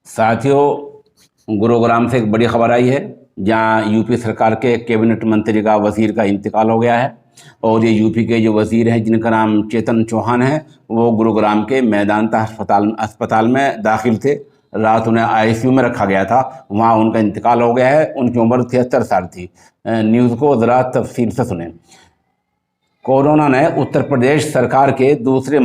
साथियों, गुरुग्राम से एक बड़ी खबर आई है जहां यूपी सरकार के कैबिनेट मंत्री का वजीर का इंतकाल हो गया है। और ये यूपी के जो वजीर हैं जिनका नाम चेतन चौहान है, वो गुरुग्राम के मेदांता अस्पताल में दाखिल थे। रात उन्हें आईसीयू में रखा गया था, वहां उनका इंतकाल हो गया है। उनकी उम्र 73 साल थी। न्यूज़ को ज़रा तफसील से सुने। कोरोना ने उत्तर प्रदेश सरकार के दूसरे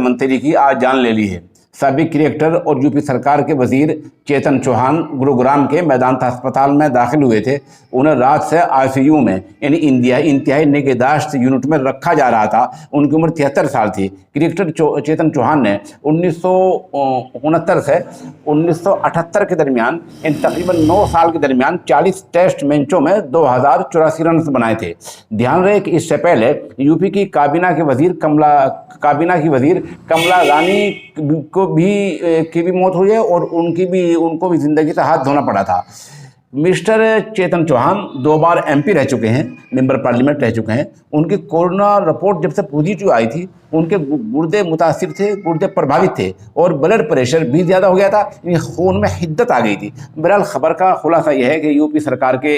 मंत्री की आज जान ले ली है। साबिक कलेक्टर और यूपी सरकार के वजीर चेतन चौहान गुरुग्राम के मेदांता अस्पताल में दाखिल हुए थे। उन्हें रात से आईसीयू में यानी इंतहाई निगहदाश्त यूनिट में रखा जा रहा था। उनकी उम्र 73 साल थी। कलेक्टर चेतन चौहान ने 1969 से 1978 के दरमियान इन तकरीबन 9 साल के दरमियान 40 टेस्ट मैचों में 2084 रन बनाए थे। ध्यान रहे कि इससे पहले यूपी की काबीना की वजीर कमला रानी की भी मौत हुई है और उनको भी जिंदगी से हाथ धोना पड़ा था। मिस्टर चेतन चौहान 2 बार एमपी रह चुके हैं, मेंबर पार्लियामेंट रह चुके हैं। उनकी कोरोना रिपोर्ट जब से पॉजिटिव आई थी, उनके गुर्दे मुतासिर थे, गुर्दे प्रभावित थे और ब्लड प्रेशर भी ज़्यादा हो गया था। खून में हिद्दत आ गई थी। बहरहाल खबर का खुलासा यह है कि यूपी सरकार के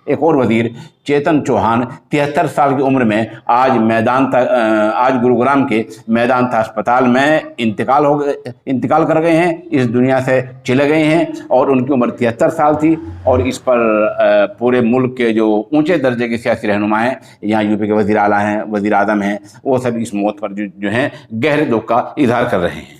एक और वजीर चेतन चौहान 73 साल की उम्र में आज गुरुग्राम के मेदांता अस्पताल में इंतकाल कर गए हैं, इस दुनिया से चले गए हैं। और उनकी उम्र 73 साल थी। और इस पर पूरे मुल्क के जो ऊंचे दर्जे के सियासी रहनुमा हैं, यहाँ यूपी के वज़ीर आला हैं, वज़ीर आज़म हैं, वो सब इस मौत पर जो हैं गहरे दुख का इजहार कर रहे हैं।